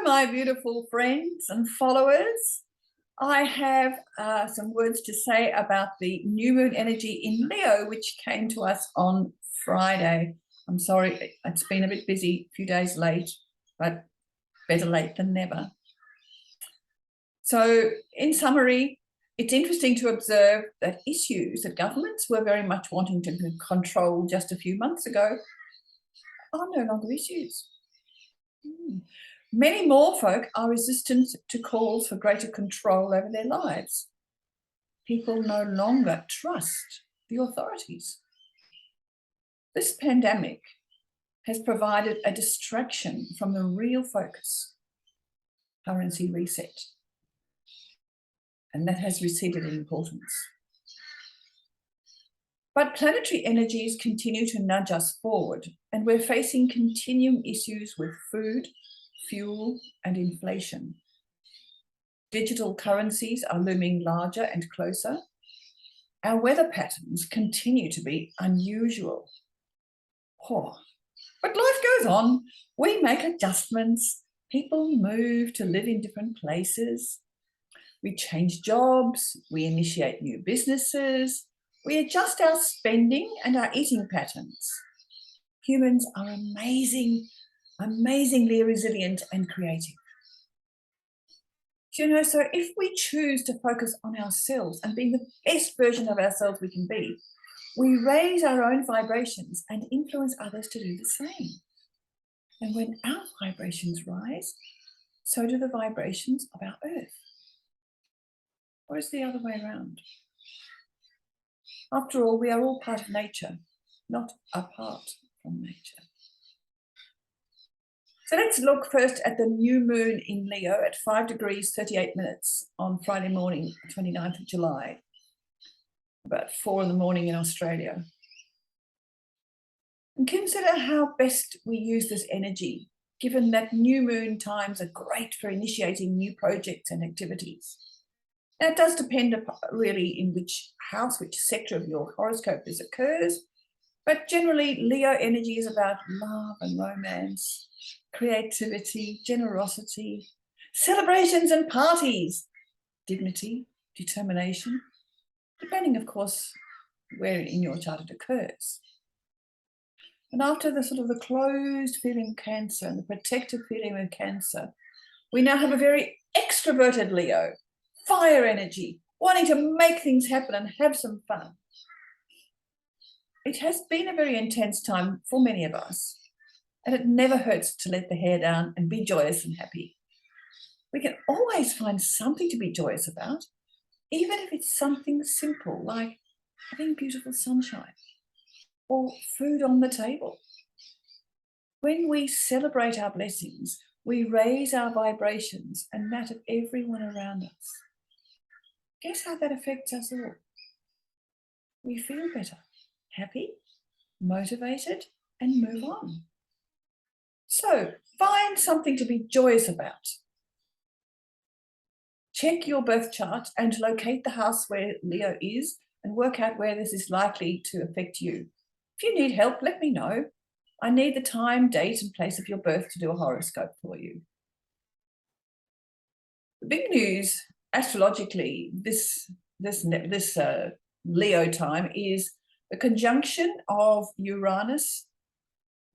my beautiful friends and followers. I have some words to say about the new moon energy in Leo, which came to us on Friday. I'm sorry, it's been a bit busy, a few days late, but better late than never. So in summary, it's interesting to observe that issues that governments were very much wanting to control just a few months ago are no longer issues. Many more folk are resistant to calls for greater control over their lives. People no longer trust the authorities. This pandemic has provided a distraction from the real focus, currency reset, and that has receded in importance. But planetary energies continue to nudge us forward, and we're facing continuing issues with food, fuel, and inflation. Digital currencies are looming larger and closer. Our weather patterns continue to be unusual. But life goes on. We make adjustments. People move to live in different places. We change jobs. We initiate new businesses. We adjust our spending and our eating patterns. Humans are amazingly resilient and creative. So if we choose to focus on ourselves and being the best version of ourselves we can be, we raise our own vibrations and influence others to do the same. And when our vibrations rise, so do the vibrations of our earth. Or is it the other way around? After all, we are all part of nature, not apart from nature. So let's look first at the new moon in Leo at 5 degrees 38 minutes on Friday morning, 29th of July, about 4 in the morning in Australia. And consider how best we use this energy, given that new moon times are great for initiating new projects and activities. Now, it does depend really in which house, which sector of your horoscope this occurs, but generally Leo energy is about love and romance, creativity, generosity, celebrations and parties, dignity, determination, depending, of course, where in your chart it occurs. And after the closed feeling of Cancer and the protected feeling of Cancer, we now have a very extroverted Leo, fire energy, wanting to make things happen and have some fun. It has been a very intense time for many of us, and it never hurts to let the hair down and be joyous and happy. We can always find something to be joyous about, even if it's something simple like having beautiful sunshine or food on the table. When we celebrate our blessings, we raise our vibrations and that of everyone around us. Guess how that affects us all? We feel better, happy, motivated, and move on. So find something to be joyous about. Check your birth chart and locate the house where Leo is and work out where this is likely to affect you. If you need help, let me know. I need the time, date, and place of your birth to do a horoscope for you. The big news astrologically this Leo time is the conjunction of Uranus,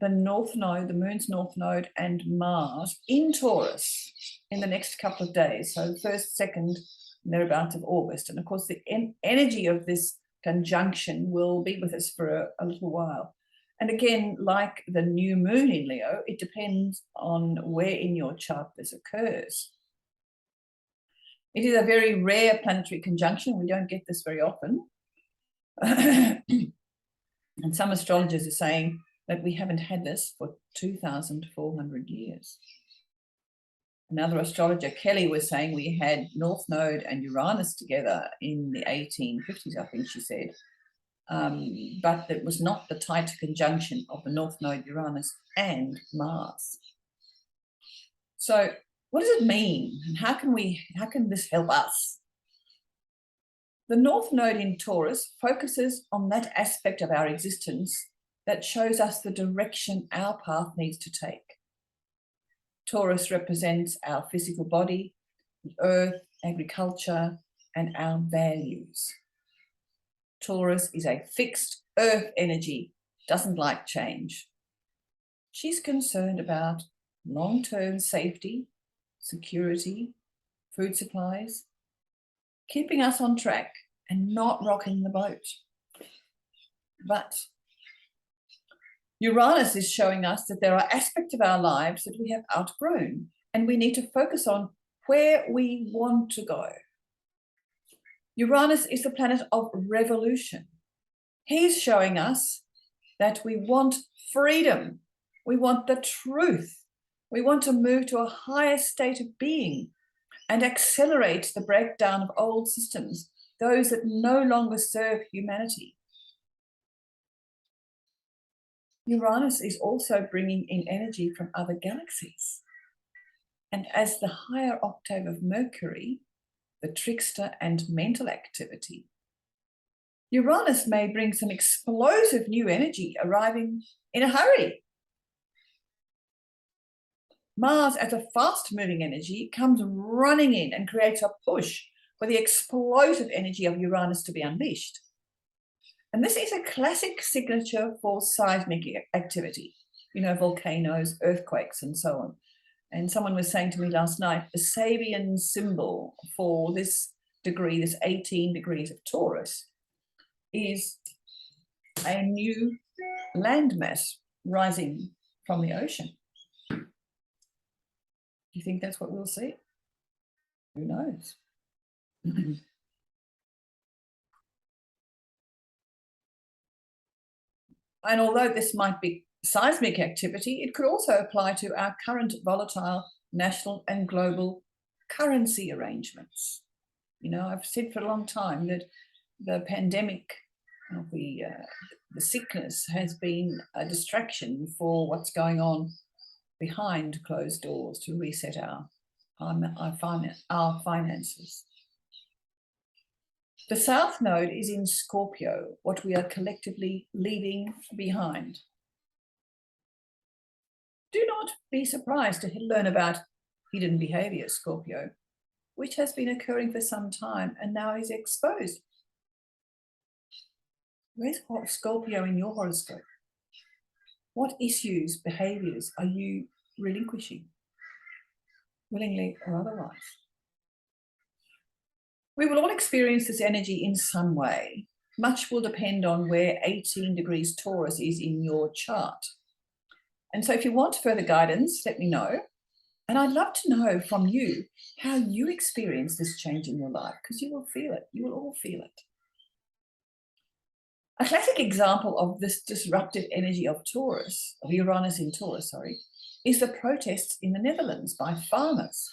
the North Node, the Moon's North Node, and Mars in Taurus in the next couple of days. So 1st, 2nd, and thereabouts of August. And of course, the energy of this conjunction will be with us for a little while. And again, like the new moon in Leo, it depends on where in your chart this occurs. It is a very rare planetary conjunction. We don't get this very often. And some astrologers are saying that we haven't had this for 2,400 years. Another astrologer, Kelly, was saying we had North Node and Uranus together in the 1850s, I think she said. But it was not the tight conjunction of the North Node, Uranus, and Mars. So what does it mean? And how can this help us? The North Node in Taurus focuses on that aspect of our existence that shows us the direction our path needs to take. Taurus represents our physical body, the earth, agriculture, and our values. Taurus is a fixed earth energy, doesn't like change. She's concerned about long-term safety, security, food supplies, keeping us on track and not rocking the boat. But Uranus is showing us that there are aspects of our lives that we have outgrown, and we need to focus on where we want to go. Uranus is the planet of revolution. He's showing us that we want freedom. We want the truth. We want to move to a higher state of being and accelerate the breakdown of old systems, those that no longer serve humanity. Uranus is also bringing in energy from other galaxies. And as the higher octave of Mercury, the trickster and mental activity, Uranus may bring some explosive new energy arriving in a hurry. Mars, as a fast-moving energy, comes running in and creates a push for the explosive energy of Uranus to be unleashed. And this is a classic signature for seismic activity, you know, volcanoes, earthquakes, and so on. And someone was saying to me last night, the Sabian symbol for this degree, this 18 degrees of Taurus, is a new landmass rising from the ocean. Do you think that's what we'll see? Who knows? And although this might be seismic activity, it could also apply to our current volatile national and global currency arrangements. You know, I've said for a long time that the pandemic, the sickness has been a distraction for what's going on behind closed doors to reset our finances. The South Node is in Scorpio, what we are collectively leaving behind. Do not be surprised to learn about hidden behavior, Scorpio, which has been occurring for some time and now is exposed. Where's Scorpio in your horoscope? What issues, behaviors are you relinquishing, willingly or otherwise? We will all experience this energy in some way. Much will depend on where 18 degrees Taurus is in your chart. And so if you want further guidance, let me know. And I'd love to know from you how you experience this change in your life, because you will feel it. You will all feel it. A classic example of this disruptive energy of Taurus, of Uranus in Taurus, is the protests in the Netherlands by farmers.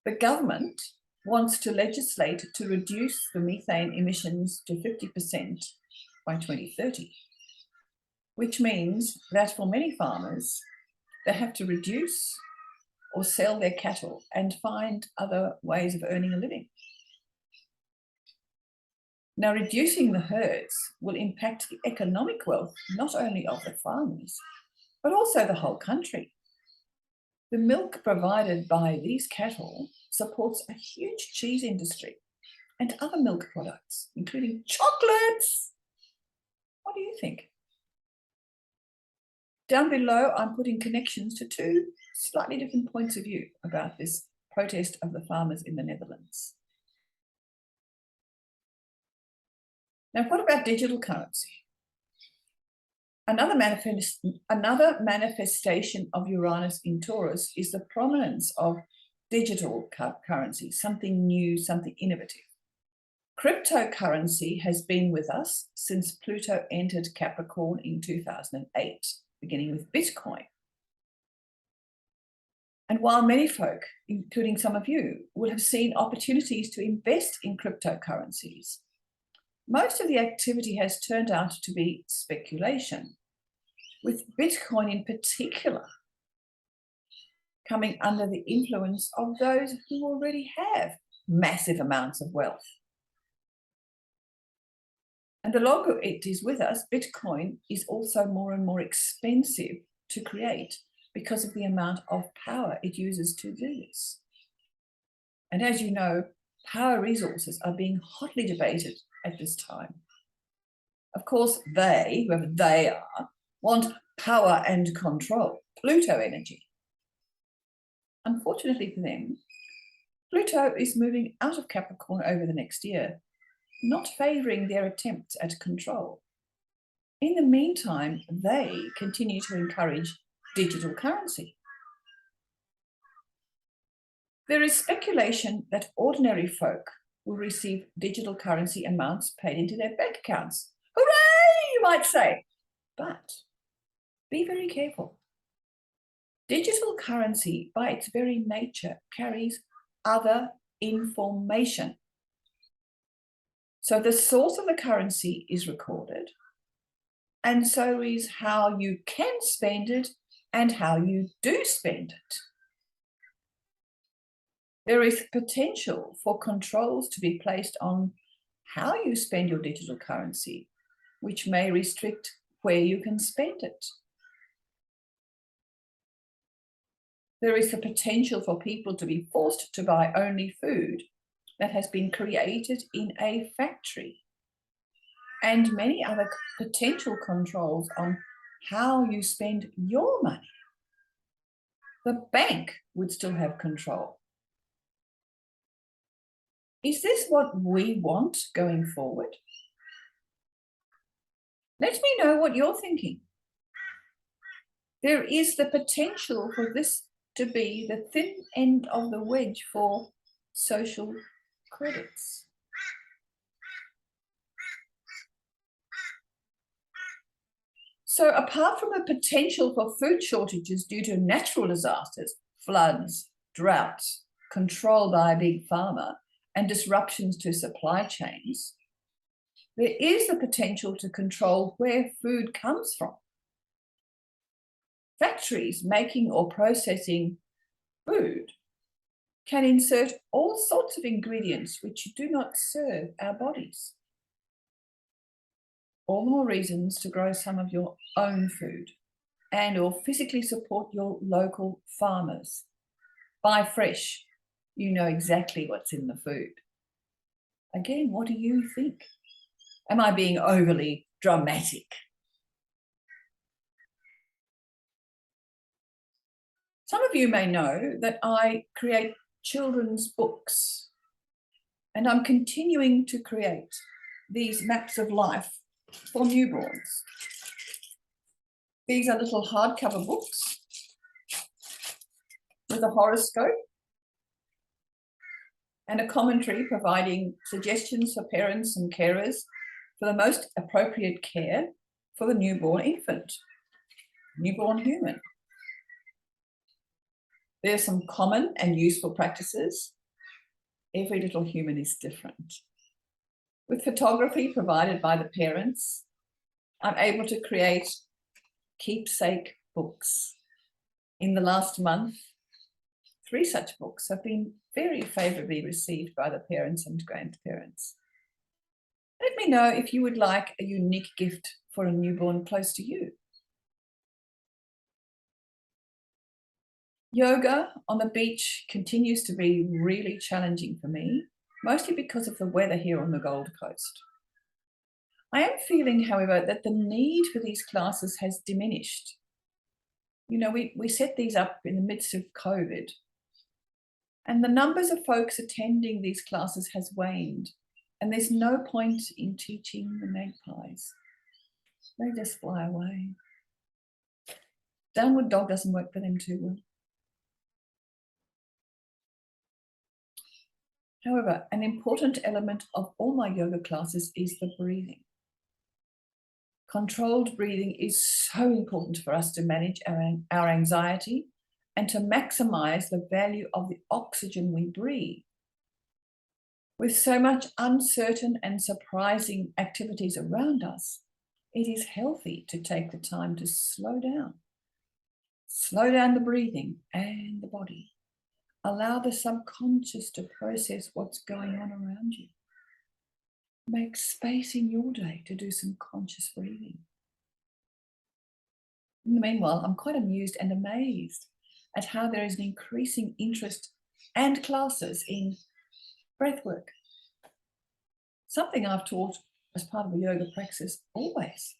The government wants to legislate to reduce the methane emissions to 50% by 2030, which means that for many farmers, they have to reduce or sell their cattle and find other ways of earning a living. Now, reducing the herds will impact the economic wealth, not only of the farmers, but also the whole country. The milk provided by these cattle supports a huge cheese industry and other milk products, including chocolates. What do you think? Down below, I'm putting connections to two slightly different points of view about this protest of the farmers in the Netherlands. Now, what about digital currency? Another manifestation of Uranus in Taurus is the prominence of digital currency, something new, something innovative. Cryptocurrency has been with us since Pluto entered Capricorn in 2008, beginning with Bitcoin. And while many folk, including some of you, will have seen opportunities to invest in cryptocurrencies, most of the activity has turned out to be speculation, with Bitcoin in particular coming under the influence of those who already have massive amounts of wealth. And the longer it is with us, Bitcoin is also more and more expensive to create because of the amount of power it uses to do this. And as you know, power resources are being hotly debated at this time. Of course, they, whoever they are, want power and control, Pluto energy. Unfortunately for them, Pluto is moving out of Capricorn over the next year, not favouring their attempts at control. In the meantime, they continue to encourage digital currency. There is speculation that ordinary folk will receive digital currency amounts paid into their bank accounts. Hooray, you might say. But be very careful. Digital currency, by its very nature, carries other information. So the source of the currency is recorded, and so is how you can spend it and how you do spend it. There is potential for controls to be placed on how you spend your digital currency, which may restrict where you can spend it. There is the potential for people to be forced to buy only food that has been created in a factory, and many other potential controls on how you spend your money. The bank would still have control. Is this what we want going forward? Let me know what you're thinking. There is the potential for this to be the thin end of the wedge for social credits. So apart from the potential for food shortages due to natural disasters, floods, droughts, control by big pharma, and disruptions to supply chains, there is the potential to control where food comes from. Factories making or processing food can insert all sorts of ingredients which do not serve our bodies. All the more reasons to grow some of your own food and or physically support your local farmers. Buy fresh. You know exactly what's in the food. Again, what do you think? Am I being overly dramatic? Some of you may know that I create children's books, and I'm continuing to create these maps of life for newborns. These are little hardcover books with a horoscope and a commentary providing suggestions for parents and carers for the most appropriate care for the newborn infant, newborn human. There are some common and useful practices. Every little human is different. With photography provided by the parents, I'm able to create keepsake books. In the last month, 3 such books have been very favourably received by the parents and grandparents. Let me know if you would like a unique gift for a newborn close to you. Yoga on the beach continues to be really challenging for me, mostly because of the weather here on the Gold Coast. I am feeling, however, that the need for these classes has diminished. You know, we set these up in the midst of COVID, and the numbers of folks attending these classes has waned, and there's no point in teaching the magpies. They just fly away. Downward dog doesn't work for them too well. However, an important element of all my yoga classes is the breathing. Controlled breathing is so important for us to manage our anxiety and to maximize the value of the oxygen we breathe. With so much uncertain and surprising activities around us, it is healthy to take the time to slow down. Slow down the breathing and the body. Allow the subconscious to process what's going on around you. Make space in your day to do some conscious breathing. In the meanwhile, I'm quite amused and amazed at how there is an increasing interest and classes in breathwork, something I've taught as part of a yoga practice always.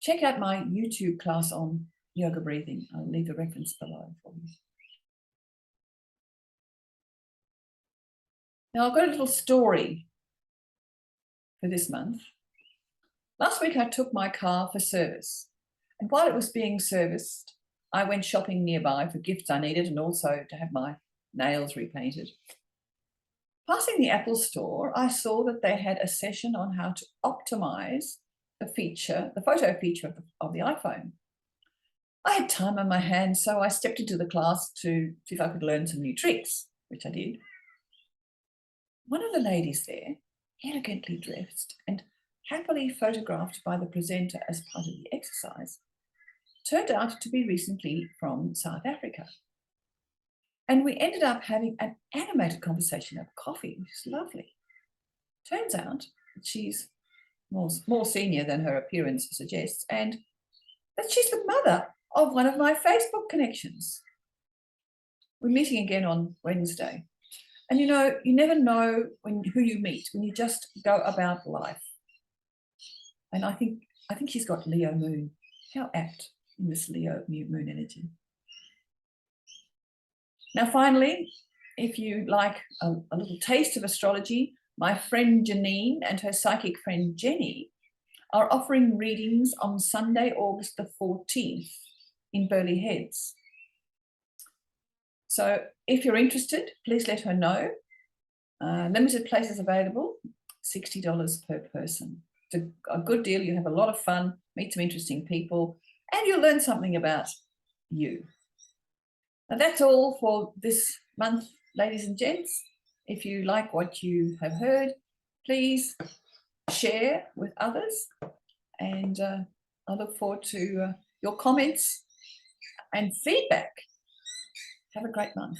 Check out my YouTube class on yoga breathing. I'll leave a reference below for you. Now, I've got a little story for this month. Last week, I took my car for service, and while it was being serviced, I went shopping nearby for gifts I needed and also to have my nails repainted. Passing the Apple store, I saw that they had a session on how to optimize the photo feature of the iPhone. I had time on my hands, so I stepped into the class to see if I could learn some new tricks, which I did. One of the ladies there, elegantly dressed and happily photographed by the presenter as part of the exercise, turned out to be recently from South Africa. And we ended up having an animated conversation over coffee, which is lovely. Turns out that she's more senior than her appearance suggests, and that she's the mother of one of my Facebook connections. We're meeting again on Wednesday. And you know, you never know who you meet when you just go about life. And I think she's got Leo moon. How apt in this Leo moon energy. Now, finally, if you like a little taste of astrology, my friend Janine and her psychic friend Jenny are offering readings on Sunday, August the 14th in Burleigh Heads. So if you're interested, please let her know. Limited places available, $60 per person. It's a good deal. You have a lot of fun, meet some interesting people, and you'll learn something about you. Now that's all for this month, ladies and gents. If you like what you have heard, please share with others, and I look forward to your comments and feedback. Have a great month.